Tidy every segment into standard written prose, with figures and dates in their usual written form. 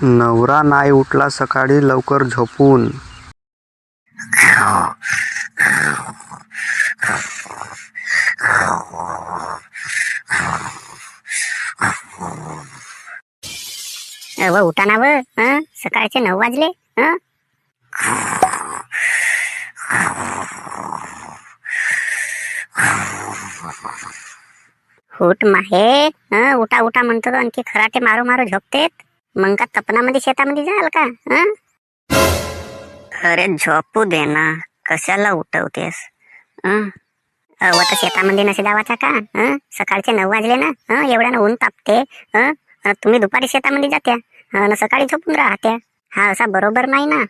नवरा नाही उठला सकाळी लवकर झोपून. उठा ना सकाळचे 9 वाजले. उठ माहे. उठा उठा म्हणतो तो, आणखी खराटे मारू मारू झोपतेत. मग का तपनामध्ये शेतामध्ये जाल का? अरे झोपू दे ना, कशाला उठवतेस? तर शेतामध्ये नसे जावाचा का? सकाळचे 9 वाजले ना. एवढ्यानं ऊन तापते. तुम्ही दुपारी शेतामध्ये जात्या आणि सकाळी झोपून राहत्या. हा असा बरोबर नाही ना.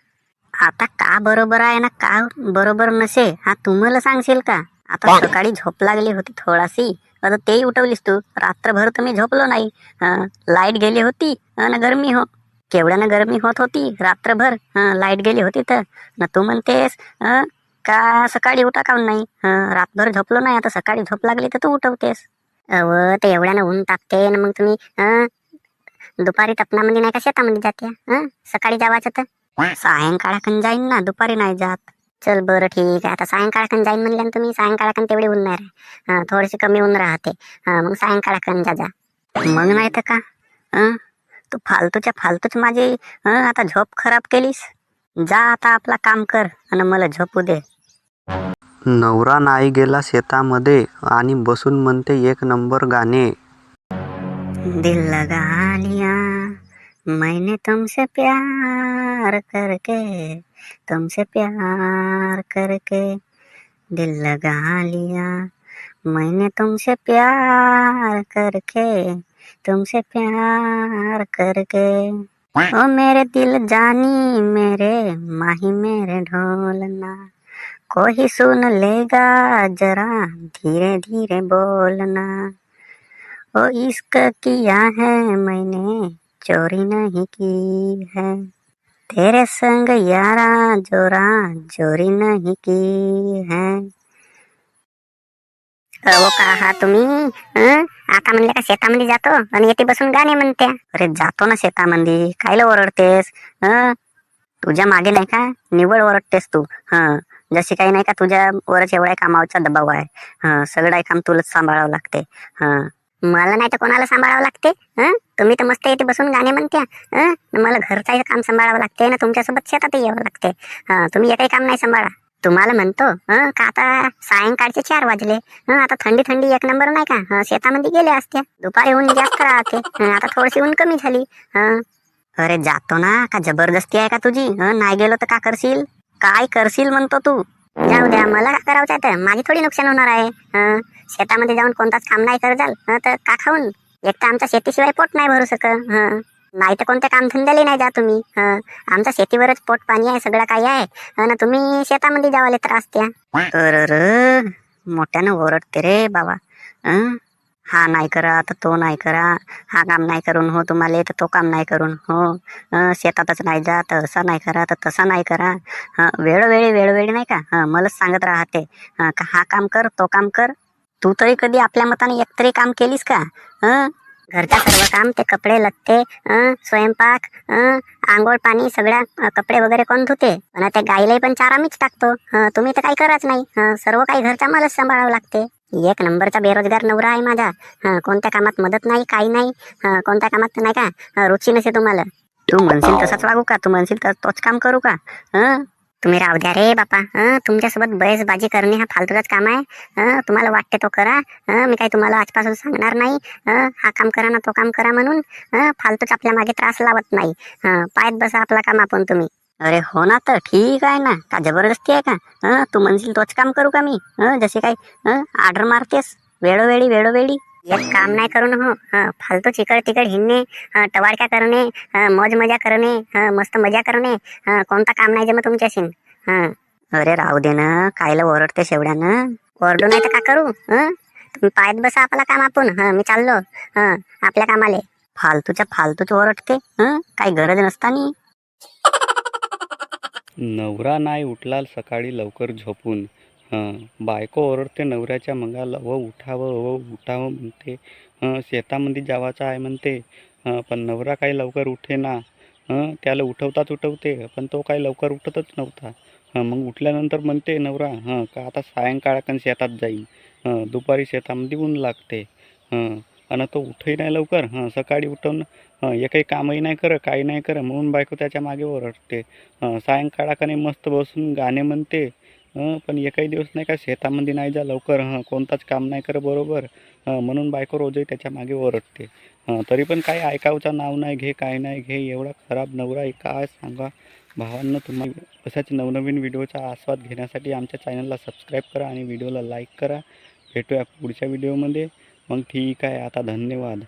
आता का बरोबर आहे ना का बरोबर नसे हा तुम्हाला सांगशील का? आता सकाळी झोप लागली होती थोडाशी, आता तेही उठवलीस तू. रात्रभर तुम्ही झोपलो नाही. लाईट गेली होती आणि गरमी केवढ्यानं गरमी होत होती रात्रभर. लाईट गेली होती तर ना तू म्हणतेस का सकाळी उठा काऊन नाही? रातभर झोपलो नाही, आता सकाळी झोप लागली तर तू उठवतेस. ते एवढ्यानं ऊन तापते ना, मग तुम्ही दुपारी तपनामध्ये नाही का शेतामध्ये जाते? सकाळी जावाचं तर सायंकाळाकडे जाईन ना, दुपारी नाही जात. चल बरं ठीक आहे, आता सायंकाळाकडे जाईन म्हणल्यानं तुम्ही सायंकाळाकडे तेवढी ऊन नाही राहत. थोडीशी कमी ऊन राहते. मग सायंकाळाकडे जा. मग नाही तर का? तू फालतूच्या फालतूच माझी आता झोप खराब केलीस. जा आता आपला काम कर आणि मला झोपू दे. नवरा नाही गेला शेतामध्ये आणि बसून म्हणते 1 नंबर गाणे. दिल लगा लिया मैंने तुमसे प्यार करके, तुमसे प्यार करके. दिल लगा लिया मैंने तुमसे प्यार करके, तुमसे प्यार करके. ओ मेरे दिल जानी मेरे माही मेरे ढोलना, कोई सुन लेगा जरा धीरे धीरे बोलना. ओ इश्क किया है मैंने चोरी नहीं की है, तेरे संग यारा जोरा चोरी नहीं की है. वो का हा तुम्ही आता म्हणले का शेतामध्ये जातो आणि येथे बसून गाणे म्हणत्या? अरे जातो ना शेतामध्ये, कायला ओरडतेस? तुझ्या मागे नाही का निवड ओरडतेस तू. जशी काही नाही का तुझ्यावरच एवढा कामाचा दबाव आहे. सगळं काम तुलाच सांभाळावं लागते. मला नाही तर कोणाला सांभाळावं लागते? तुम्ही तर मस्त येते बसून गाणे म्हणत्या. मला घरचं काम सांभाळावं लागते ना, तुमच्यासोबत शेतातही यावं लागते. तुम्ही एकही काम नाही सांभाळा. तुम्हाला म्हणतो का आता सायंकाळचे 4 वाजले. आता थंडी थंडी 1 नंबर नाही का शेतामध्ये गेले असते. दुपारी ऊन जास्त राहते, आता थोडीशी ऊन कमी झाली. अरे जातो ना, का जबरदस्ती आहे का तुझी? नाही गेलो तर का करशील? काय करशील म्हणतो तू? जाऊ द्या, मला का करावचं आहे तर माझी थोडी नुकसान होणार आहे. शेतामध्ये जाऊन कोणताच काम नाही करजाल तर का खाऊन? एक तर आमच्या शेतीशिवाय पोट नाही भरू शकत. नाही तर कोणत्या कामधंद्याला नाही जा तुम्ही. आमच्या शेतीवरच पोट पाणी आहे, सगळं काही आहे. आणि तुम्ही शेतामध्ये जावाले त्रास द्या. अरे मोठ्यानं ओरडते रे बाबा. हा नाही करा तर तो नाही करा, हा काम नाही करून हो तुम्हाला तर तो काम नाही करून हो. शेतातच नाही जा तर असा नाही करा तर तसा नाही करा. वेळोवेळी नाही का मलाच सांगत राहते का हा काम कर तो काम कर. तू तरी कधी आपल्या मताने एकतरी काम केलीस का? घरच्या सर्व काम, ते कपडे लत्ते, स्वयंपाक, आंघोळ पाणी सगळ्या कपडे वगैरे कोण धुते? आणि त्या गाईलाही पण चारा मीच टाकतो. तुम्ही तर काही कराच नाही. सर्व काही घरच्या मलाच सांभाळावं लागते. 1 नंबरचा बेरोजगार नवरा आहे माझा. कोणत्या कामात मदत नाही, काही नाही. कोणत्या कामात नाही का रुची नसे तुम्हाला. तू म्हणशील तसाच वागू का? तू म्हणशील तर तोच काम करू का? तुम्ही राहू द्या रे बापा. तुमच्यासोबत बळेसबाजी करणे हा फालतूचाच काम आहे. तुम्हाला वाटते तो करा. मी काही तुम्हाला आजपासून सांगणार नाही हा काम करा ना तो काम करा म्हणून. फालतूच आपल्या मागे त्रास लावत नाही. पायत बसा आपला काम आपण तुम्ही. अरे हो ना, तर ठीक आहे ना, का जबरदस्ती आहे का? तू म्हणशील तोच काम करू का मी? जसे काही ऑर्डर मारतेस वेळोवेळी. एक काम नाही करून हो. फालतू चिकड तिकड हिंडणे, टवाळक्या करणे, मौज मजा करणे, मस्त मजा करणे, कोणता काम नाही जमत तुमच्याशी. अरे राहू दे ना, कायला ओरडतेस एवढ्यानं? ओरडू नाही तर का करू? तुम्ही पायत बसा आपला काम आपण. मी चाललो आपल्या कामाले. फालतूच ओरडते. काही गरज नसतानी. नवरा नाही उठला सकाळी लवकर झोपून. बायको ओरडते नवऱ्याच्या मंगाला, उठावं म्हणते. शेतामध्ये जावाचं आहे म्हणते. पण नवरा काही लवकर उठे ना. त्याला उठवते पण तो काही लवकर उठतच नव्हता. मग उठल्यानंतर म्हणते नवरा का आता सायंकाळकन शेतात जाईन. दुपारी शेतामध्ये ऊन लागते. आणि तो उठही नाही लवकर. सकाळी उठून एकही कामही नाही करत, काही नाही करत, म्हणून बायको त्याच्या मागे ओरडते. सायंकाळाकडे मस्त बसून गाणे म्हणते. पण एकही दिवस नाही का शेतामध्ये नाही जा लवकर, कोणताच काम नाही कर बरोबर. म्हणून बायको रोजही त्याच्या मागे ओरडते. तरी पण काही ऐकावचं नाव नाही घे, काय नाही घे. एवढा खराब नवरा आहे काय सांगा. भावांनो, तुम्ही अशाच नवनवीन व्हिडिओचा आस्वाद घेण्यासाठी आमच्या चॅनलला सबस्क्राईब करा आणि व्हिडिओला लाईक करा. भेटूया पुढच्या व्हिडिओमध्ये. मग ठीक आहे, आता धन्यवाद.